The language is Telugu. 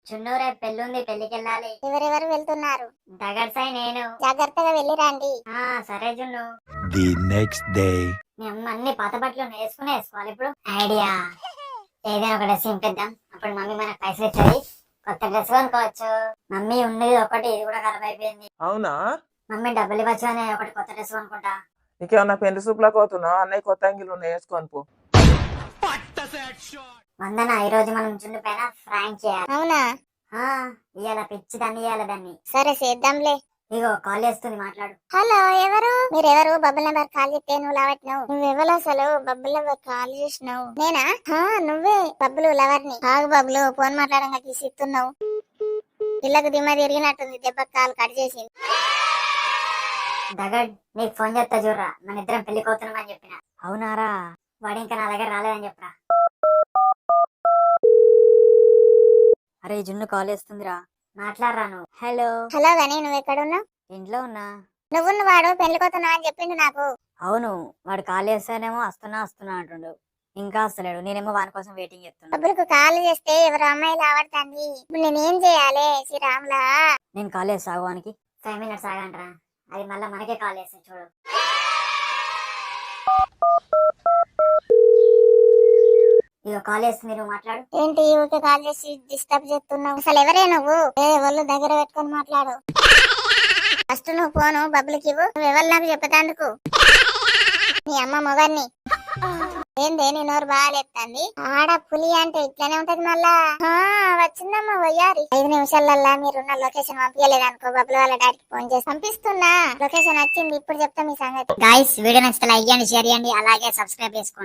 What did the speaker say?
చున్నూ రేపు పెళ్ళుంది, పెళ్లికి వెళ్ళాలి. ఎవరెవరు వెళ్తున్నారు? దగడ్ సాయి నేను. జాగ్రత్తగా వెళ్ళిరండి. సరే జున్ను. The next day. మీ అమ్మ అన్ని పాత బట్టలు వేసుకోవాలి ఇప్పుడు. ఐడియా, ఏదైనా ఒక డ్రెస్ ఇంపిద్దాం, అప్పుడు మమ్మీ మనకు పైసలు ఇస్తుంది, కొత్త డ్రెస్ కొనుక్కోవచ్చు. మమ్మీ ఉన్నది ఒకటి, ఇది కూడా ఖరాబ్ అయిపోయింది. అవునా? మమ్మీ డబ్బులు ఇవ్వచ్చు అని ఒకటి కొత్త డ్రెస్ కొనుక్కుంటా. నీకేమన్నా పెళ్లి సూపులకు పోతున్నావు? అన్నయ్య కొత్త అంగిలు ఉన్నాయి, వేసుకొని పో. వందన, ఈ రోజు మనం జున్ను పైన ఫ్రాంక్ చేయాలి. అవునా? ఇవాళ పిచ్చి దాన్ని, ఇవాళ దాన్ని. సరే చేద్దాంలే. ఇగో కాల్ చేస్తుంది, మాట్లాడు. హలో, ఎవరు? మీరెవరు? బబ్బుల్ నెంబర్ కాల్ చేస్తే నువ్వు లావట్టినావు. నువ్వెవరు అసలు? బబ్బుల్ నెంబర్ కాల్ చేసినావు? నేనా? నువ్వే బబ్బులు లవర్ని. ఆగు బబ్బులు, ఫోన్ మాట్లాడంగా తీసిస్తున్నావు. పిల్లకు దిమ్మ తిరిగినట్టుంది, దెబ్బ కాలు కట్ చేసింది. దగడ్, నీకు ఫోన్ చేస్తా చూడరా, మన ఇద్దరం పెళ్లికి అవుతున్నామని చెప్పిన. అవునారా? వాడు ఇంకా నా దగ్గర రాలేదని చెప్పరా. అరే జున్ను కాల్ చేస్తుందిరా, మాట్లాడరా నువ్వు. హలో. హలో గాని నువ్వు ఎక్కడున్నావు? ఇంట్లో ఉన్నా. నువ్వు వాడు పెళ్లిపోతున్నావు అని చెప్పిండు నాకు. అవును, వాడు కాల్ చేస్తానేమో వస్తున్నా అంటుండు, ఇంకా వస్తలేడు. నేనేమో వాని కోసం వెయిటింగ్ చేస్తున్నా. బబ్బులకు కాల్ చేస్తే ఎవరు అమ్మాయిలు ఆవడుతుంది. ఇప్పుడు నేనేం చేయాలి శ్రీరాములా? నేను కాల్ చేస్తా వానికి. 5 minutes ఆగంటరా, అది మళ్ళీ మనకే కాల్ చేస్తా చూడు. ఇగో కాల్ చేస్తుంది, నువ్వు మాట్లాడు. ఏంటి ఊరికే కాల్ చేసి డిస్టర్బ్ చేస్తున్నావు? అసలు ఎవరే నువ్వు? ఒళ్ళు దగ్గర పెట్టుకొని మాట్లాడు. ఫస్ట్ నువ్వు ఫోను బబ్బులకి ఇవ్వు. నువ్వెవరు నాకు చెప్పేందుకు? నీ అమ్మ మొగాన్ని. ఏందే నీ నోరు బాగా లేపుతుంది? ఆడ పులి అంటే ఇట్లానే ఉంటది మళ్ళా. వచ్చిందమ్మా వయ్యారి. 5 నిమిషాలల్లా మీరున్న లొకేషన్ పంపించలేదనుకో, బబ్బుల వాళ్ళ డాడీకి ఫోన్ చేసి పంపిస్తున్నా. లొకేషన్ వచ్చింది, ఇప్పుడు చెప్తా మీ సంగతి. గైస్, వీడియో నచ్చితే లైక్ చేయండి, షేర్ చేయండి, అలాగే సబ్స్క్రైబ్ చేసుకోండి.